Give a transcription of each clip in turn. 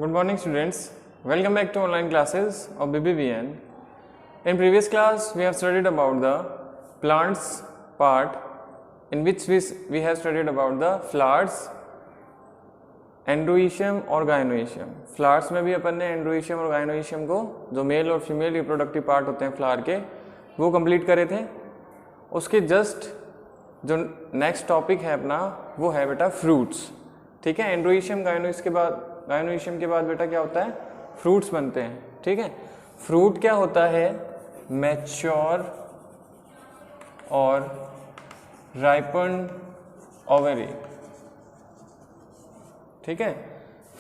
Good morning students. Welcome back to online classes of BBVN. In previous class we have studied about the plants part in which we have studied about the flowers, एंड्रोइशियम और गायनोइशियम. Flowers में भी अपन ने एंड्रोइशियम और गायनोइशियम को जो mail और female reproductive part होते हैं फ्लावर के वो कंप्लीट करे थे. उसके जस्ट जो नेक्स्ट टॉपिक है अपना वो है बेटा फ्रूट्स. ठीक है, एंड्रोइशियम गायनोइशियम के बाद बेटा क्या होता है, फ्रूट्स बनते हैं. ठीक है, फ्रूट क्या होता है, मैच्योर और राइपन्ड ओवरी. ठीक है,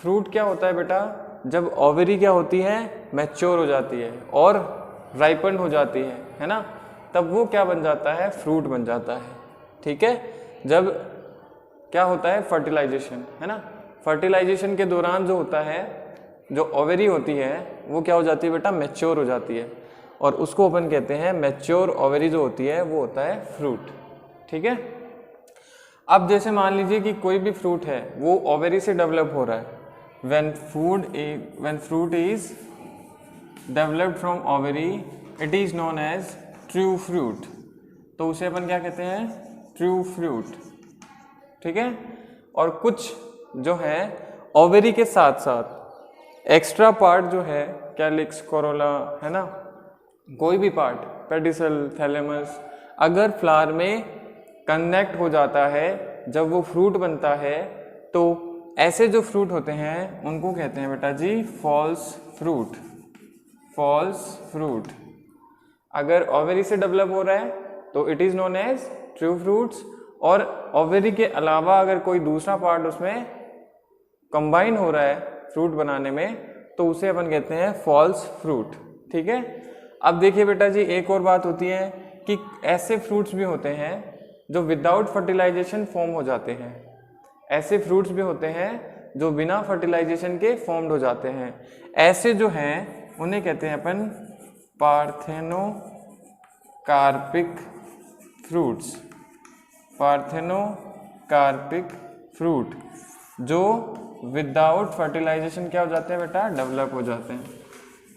फ्रूट क्या होता है बेटा, जब ओवरी क्या होती है, मैच्योर हो जाती है और राइपन हो जाती है ना, तब वो क्या बन जाता है, फ्रूट बन जाता है. ठीक है, जब क्या होता है, फर्टिलाइजेशन है ना, फर्टिलाइजेशन के दौरान जो होता है, जो ओवरी होती है वो क्या हो जाती है बेटा, मैच्योर हो जाती है और उसको अपन कहते हैं मैच्योर ओवरी जो होती है वो होता है फ्रूट. ठीक है, अब जैसे मान लीजिए कि कोई भी फ्रूट है वो ओवरी से डेवलप हो रहा है. When fruit is developed from ovary it is known as true fruit. तो उसे अपन क्या कहते हैं, ट्रू फ्रूट. ठीक है, और कुछ जो है ओवरी के साथ साथ एक्स्ट्रा पार्ट जो है, कैलिक्स, कोरोला है ना, कोई भी पार्ट, पेडिसल, थैलेमस, अगर फ्लावर में कनेक्ट हो जाता है जब वो फ्रूट बनता है, तो ऐसे जो फ्रूट होते हैं उनको कहते हैं बेटा जी फॉल्स फ्रूट. False fruit. अगर ओवरी से डेवलप हो रहा है तो it is known as true fruits, और ओवरी के अलावा अगर कोई दूसरा पार्ट उसमें कंबाइन हो रहा है फ्रूट बनाने में तो उसे अपन कहते हैं फॉल्स फ्रूट. ठीक है, अब देखिए बेटा जी एक और बात होती है कि ऐसे फ्रूट्स भी होते हैं जो विदाउट फर्टिलाइजेशन फॉर्म हो जाते हैं. ऐसे फ्रूट्स भी होते हैं जो बिना फर्टिलाइजेशन के फॉर्म्ड हो जाते हैं. ऐसे जो हैं उन्हें कहते हैं अपन पार्थेनोकार्पिक फ्रूट्स. पार्थेनोकार्पिक फ्रूट जो विदाउट फर्टिलाइजेशन क्या हो जाते हैं बेटा, डेवलप हो जाते हैं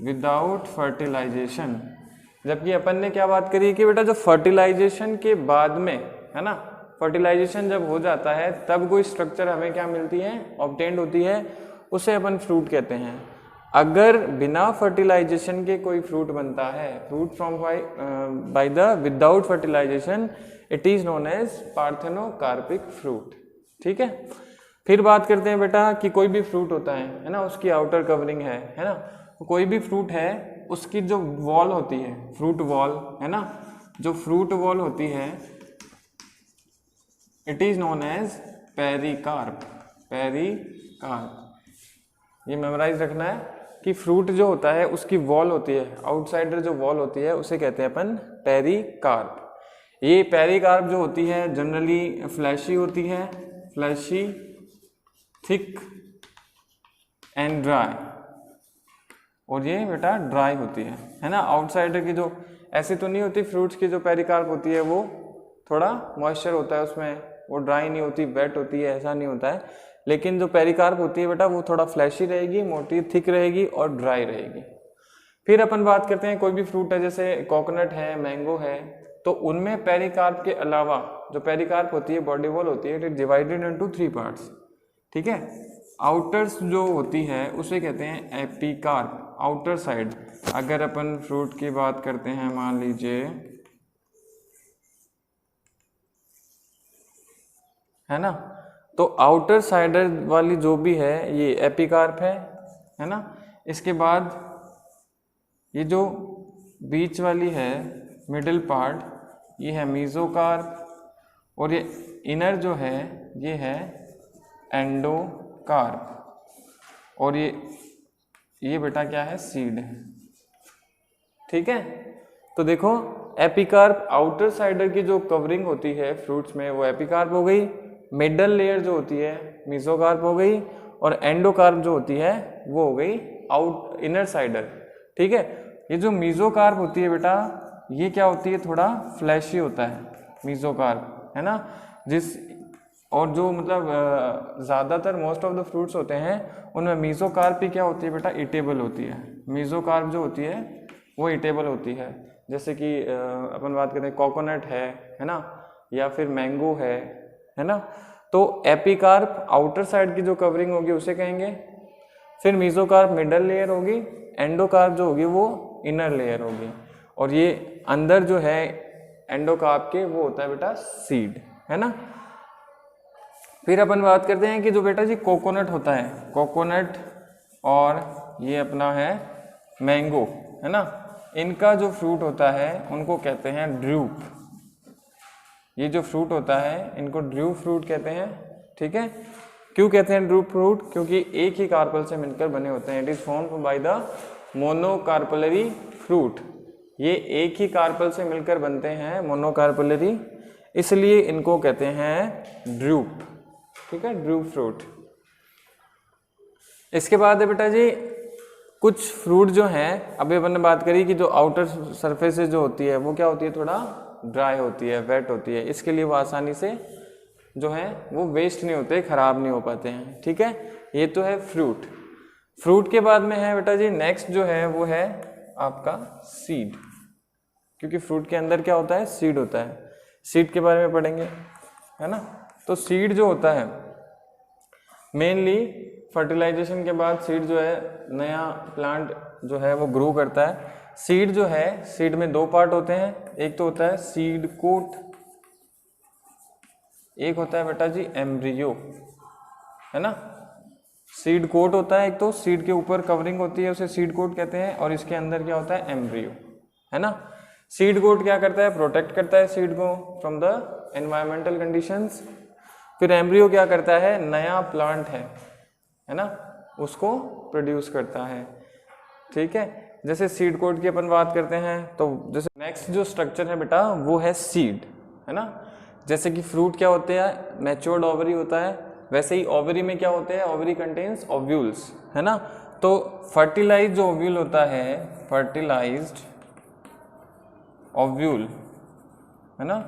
विदाउट फर्टिलाइजेशन. जबकि अपन ने क्या बात करी कि बेटा जो फर्टिलाइजेशन के बाद में है ना, फर्टिलाइजेशन जब हो जाता है तब कोई स्ट्रक्चर हमें क्या मिलती है, ऑब्टेन्ड होती है, उसे अपन फ्रूट कहते हैं. अगर बिना फर्टिलाइजेशन के कोई फ्रूट बनता है, fruit from by the without fertilisation, it is known as parthenocarpic fruit. ठीक है, फिर बात करते हैं बेटा कि कोई भी फ्रूट होता है ना, उसकी आउटर कवरिंग है ना, कोई भी फ्रूट है उसकी जो वॉल होती है, फ्रूट वॉल है ना, जो फ्रूट वॉल होती है it is known as pericarp. Pericarp, ये मेमोराइज रखना है कि फ्रूट जो होता है उसकी वॉल होती है, आउटसाइडर जो वॉल होती है उसे कहते हैं अपन पेरिकार्प. ये पेरिकार्प जो होती है जनरली फ्लैशी होती है, फ्लैशी, थिक एंड ड्राई, और ये बेटा ड्राई होती है ना. आउटसाइडर की जो ऐसी तो नहीं होती, फ्रूट्स की जो पेरिकार्प होती है वो थोड़ा मॉइस्चर होता है उसमें, वो ड्राई नहीं होती, वेट होती है, ऐसा नहीं होता है. लेकिन जो पेरिकार्प होती है बेटा वो थोड़ा फ्लैशी रहेगी, मोटी, थिक रहेगी और ड्राई रहेगी. फिर अपन बात करते हैं कोई भी फ्रूट है जैसे कोकोनट है, मैंगो है, तो उनमें पेरिकार्प के अलावा जो पेरिकार्प होती है, बॉडी वॉल होती है, it is divided into 3 parts. ठीक है, आउटर्स जो होती है उसे कहते हैं एपिकार्प, आउटर साइड. अगर अपन फ्रूट की बात करते हैं, मान लीजिए है ना, तो आउटर साइडर वाली जो भी है ये एपिकार्प है ना. इसके बाद ये जो बीच वाली है मिडिल पार्ट, ये है मीजोकार्प, और ये इनर जो है ये है एंडोकार्प, और ये बेटा क्या है, सीड है. ठीक है, तो देखो एपिकार्प, आउटर साइडर की जो कवरिंग होती है फ्रूट्स में वो एपिकार्प हो गई, मिडल लेयर जो होती है मीजोकार्प हो गई, और एंडोकार्प जो होती है वो हो गई इनर साइडर. ठीक है, ये जो मीजोकार्प होती है बेटा ये क्या होती है, थोड़ा फ्लैशी होता है मीजोकार्प है ना, जिस और जो मतलब ज़्यादातर मोस्ट ऑफ द फ्रूट्स होते हैं उनमें मीज़ोकार्प ही क्या होती है बेटा, ईटेबल होती है। मीज़ोकार्प जो होती है वो ईटेबल होती है। जैसे कि अपन बात करते हैं कोकोनट है ना, या फिर मैंगो है ना। तो एपिकार्प आउटर साइड की जो कवरिंग होगी उसे कहेंगे, फिर मीज़ोकार्प मिडल लेयर होगी, एंडोकार्प जो होगी वो इनर लेयर होगी, और ये अंदर जो है एंडोकार्प के वो होता है बेटा सीड, है ना। फिर अपन बात करते हैं कि जो बेटा जी कोकोनट होता है, कोकोनट और ये अपना है मैंगो, है ना, इनका जो फ्रूट होता है उनको कहते हैं ड्रूप। ये जो फ्रूट होता है इनको ड्रूप फ्रूट कहते हैं, ठीक है। क्यों कहते हैं ड्रूप फ्रूट? क्योंकि एक ही कार्पल से मिलकर बने होते हैं। It is formed by the monocarpellary fruit. ये एक ही कार्पल से मिलकर बनते हैं, मोनोकार्पलरी, इसलिए इनको कहते हैं ड्रूप, ठीक है, ड्रूप फ्रूट। इसके बाद है बेटा जी कुछ फ्रूट जो हैं, अभी अपन ने बात करी कि जो आउटर सरफेसेस जो होती है वो क्या होती है, थोड़ा ड्राई होती है, वेट होती है, इसके लिए वो आसानी से जो है वो वेस्ट नहीं होते, खराब नहीं हो पाते हैं, ठीक है। ये तो है फ्रूट। फ्रूट के बाद में है बेटा जी नेक्स्ट जो है वो है आपका सीड, क्योंकि फ्रूट के अंदर क्या होता है, सीड होता है। सीड के बारे में पढ़ेंगे, है ना। तो सीड जो होता है मेनली फर्टिलाइजेशन के बाद सीड जो है नया प्लांट जो है वो ग्रो करता है। सीड जो है, सीड में दो पार्ट होते हैं, एक तो होता है सीड कोट, एक होता है बेटा जी एम्ब्रियो, है ना। सीड कोट होता है एक, तो सीड के ऊपर कवरिंग होती है उसे सीड कोट कहते हैं, और इसके अंदर क्या होता है, एम्ब्रियो, है ना। सीड कोट क्या करता है, प्रोटेक्ट करता है सीड को फ्रॉम द एनवायरमेंटल कंडीशंस। फिर एम्ब्रियो क्या करता है, नया प्लांट है ना, उसको प्रोड्यूस करता है, ठीक है। जैसे सीड कोट की अपन बात करते हैं तो जैसे नेक्स्ट जो स्ट्रक्चर है बेटा वो है सीड, है ना। जैसे कि फ्रूट क्या होते हैं, मैच्योर्ड ओवरी होता है, वैसे ही ओवरी में क्या होते हैं, ओवरी कंटेन्स ओव्यूल्स, है ना। तो फर्टिलाइज्ड जो ओव्यूल होता है, फर्टिलाइज्ड ओव्यूल, है ना,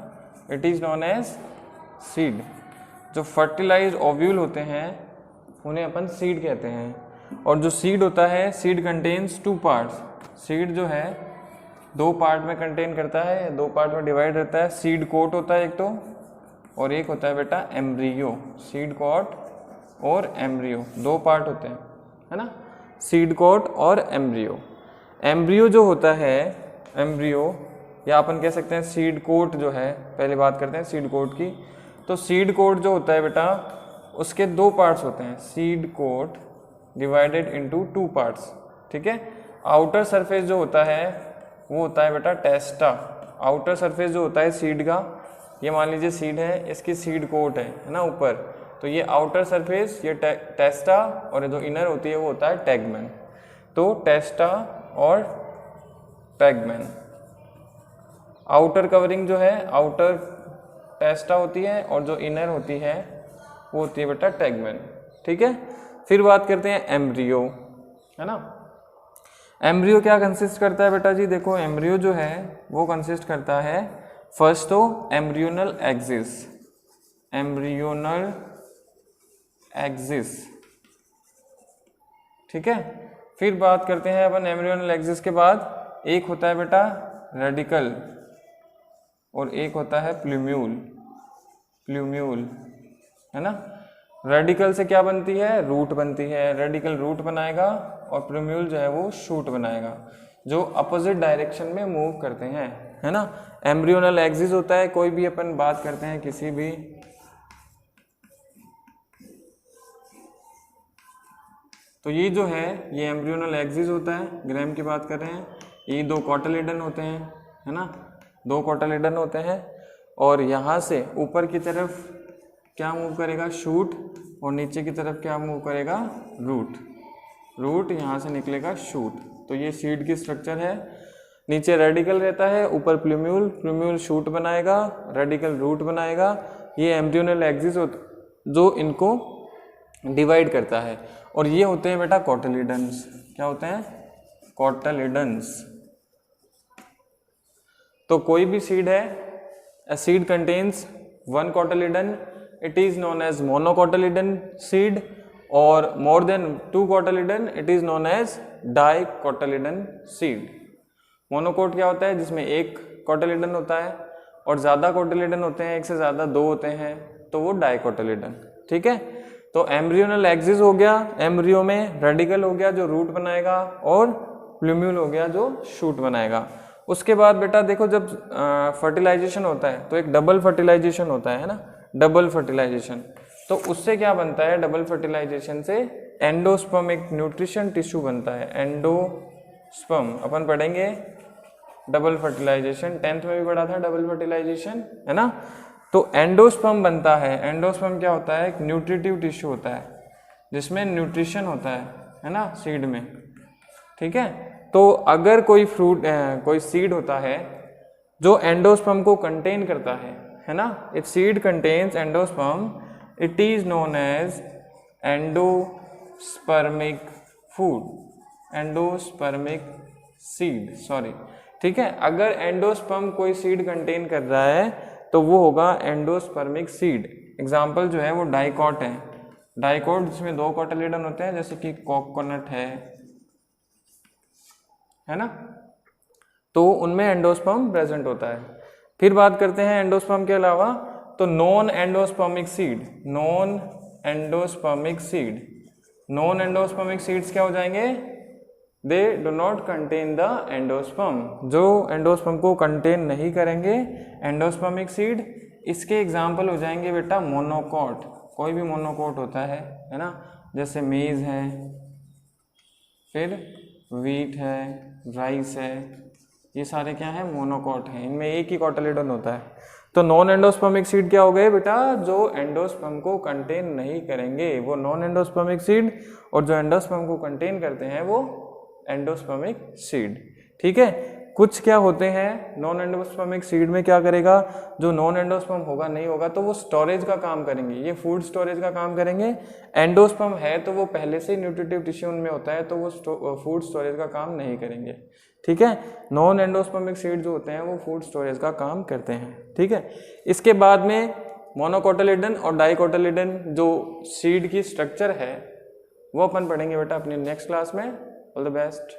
it is known as seed. जो फर्टिलाइज्ड ओव्यूल होते हैं उन्हें अपन सीड कहते हैं। और जो सीड होता है, seed contains two parts. Seed जो है दो पार्ट में कंटेन करता है, दो पार्ट में डिवाइड रहता है। सीड कोट होता है एक तो, और एक होता है बेटा एम्ब्रियो। सीड कोट और एम्ब्रियो दो पार्ट होते हैं, है ना, सीड कोट और एम्ब्रियो। एम्ब्रियो जो होता है, एम्ब्रियो या अपन कह सकते हैं सीड कोट जो है, पहले बात करते हैं सीड कोट की। तो सीड कोट जो होता है बेटा उसके दो पार्ट्स होते हैं, seed coat divided into two parts, ठीक है। आउटर सरफेस जो होता है वो होता है बेटा टेस्टा। आउटर सरफेस जो होता है सीड का, ये मान लीजिए सीड है, इसकी सीड कोट है ना ऊपर, तो ये आउटर सरफेस ये टेस्टा, और जो इनर होती है वो होता है टैगमेन। तो टेस्टा और टैगमेन, आउटर कवरिंग जो है आउटर टेस्टा होती है, और जो इनर होती है वो होती है बेटा टैगमेन, ठीक है। फिर बात करते हैं एम्ब्रियो, है ना। एम्ब्रियो क्या कंसिस्ट करता है बेटा जी, देखो एम्ब्रियो जो है वो कंसिस्ट करता है फर्स्ट तो एम्ब्रियोनल एक्सिस, एम्ब्रियोनल एक्सिस, ठीक है। फिर बात करते हैं अपन एम्ब्रियोनल एक्सिस के बाद, एक होता है बेटा रेडिकल और एक होता है प्लूम्यूल, प्लूम्यूल, है ना। रेडिकल से क्या बनती है, रूट बनती है, रेडिकल रूट बनाएगा, और प्लूम्यूल जो है वो शूट बनाएगा, जो अपोजिट डायरेक्शन में मूव करते हैं, है ना। एम्ब्रियोनल एक्सिस होता है, कोई भी अपन बात करते हैं किसी भी तो ये जो है ये एम्ब्रियोनल एक्सिस होता है, ग्रैम की बात कर रहे हैं। ये दो कॉटिलेडन होते हैं, है ना, दो कॉटिलेडन होते हैं, और यहाँ से ऊपर की तरफ क्या मूव करेगा, शूट, और नीचे की तरफ क्या मूव करेगा, रूट। रूट यहाँ से निकलेगा शूट। तो ये सीड की स्ट्रक्चर है। नीचे रेडिकल रहता है, ऊपर प्लूम्यूल, प्लूम्यूल शूट बनाएगा, रेडिकल रूट बनाएगा। ये एम्ब्रियोनल एक्सिस जो इनको डिवाइड करता है, और ये होते हैं बेटा कॉटिलिडन्स। क्या होते हैं, कॉटिलिडन्स। तो कोई भी सीड है, a seed contains one cotyledon it is known as monocotyledon seed, और more than 2 cotyledon it is known as dicotyledon seed. Monocot क्या होता है? जिसमें एक कोटिलेडन होता है, और ज़्यादा कोटिलेडन होते हैं, एक से ज़्यादा 2 होते हैं, तो वो डाइकोटिलेडन. ठीक है, तो एम्ब्रियोनल एक्सिस हो गया, एम्ब्रियो में रेडिकल हो गया जो रूट बनाएगा, और प्लूम्यूल हो गया जो शूट बनाएगा. उसके बाद बेटा देखो, जब फर्टिलाइजेशन होता है तो एक डबल फर्टिलाइजेशन होता है ना, डबल फर्टिलाइजेशन. तो उससे क्या बनता है? डबल फर्टिलाइजेशन से एंडोस्पर्म एक न्यूट्रिशन टिश्यू बनता है. एंडोस्पर्म अपन पढ़ेंगे डबल फर्टिलाइजेशन, 10th में भी पढ़ा था डबल फर्टिलाइजेशन, है ना. तो एंडोस्पर्म बनता है. एंडोस्पर्म क्या होता है? एक न्यूट्रिटिव टिश्यू होता है जिसमें न्यूट्रिशन होता है ना, सीड में. ठीक है, तो अगर कोई सीड होता है जो एंडोस्पर्म को कंटेन करता है ना, if seed contains endosperm, it is known as endospermic food, endospermic seed, sorry. ठीक है, अगर एंडोस्पर्म कोई सीड कंटेन कर रहा है तो वो होगा एंडोस्पर्मिक सीड. एग्जाम्पल जो है वो डाइकॉट है. डाइकॉट जिसमें 2 कोटिलेडन होते हैं, जैसे कि कोकोनट है ना, तो उनमें एंडोस्पर्म प्रेजेंट होता है. फिर बात करते हैं एंडोस्पर्म के अलावा, तो non endospermic seed. Non endospermic seed, non endospermic seeds क्या हो जाएंगे? They do not contain the endosperm, जो एंडोस्पर्म को कंटेन नहीं करेंगे एंडोस्पर्मिक सीड. इसके एग्जाम्पल हो जाएंगे बेटा मोनोकोट. कोई भी मोनोकोट होता है ना, जैसे मेज है, फिर वीट है, राइस है, ये सारे क्या है? मोनोकोट हैं. इनमें एक ही कोटिलेडन होता है. तो नॉन एंडोस्पर्मिक सीड क्या हो गए बेटा? जो एंडोस्पर्म को कंटेन नहीं करेंगे वो नॉन एंडोस्पर्मिक सीड, और जो एंडोस्पर्म को कंटेन करते हैं वो एंडोस्पर्मिक सीड. ठीक है, कुछ क्या होते हैं नॉन एंडोस्पर्मिक सीड में, क्या करेगा? जो नॉन एंडोस्पर्म होगा, नहीं होगा, तो वो स्टोरेज का काम करेंगे, ये फूड स्टोरेज का काम करेंगे. एंडोस्पर्म है तो वो पहले से ही न्यूट्रिटिव टिश्यू में होता है, तो वो फूड स्टोरेज का काम नहीं करेंगे. ठीक है, नॉन एंडोस्पर्मिक सीड जो होते हैं वो फूड स्टोरेज का काम करते हैं. ठीक है, इसके बाद में मोनोकोटिलेडन और डाइकोटिलेडन जो सीड की स्ट्रक्चर है वो अपन पढ़ेंगे बेटा अपनी नेक्स्ट क्लास में. All the best.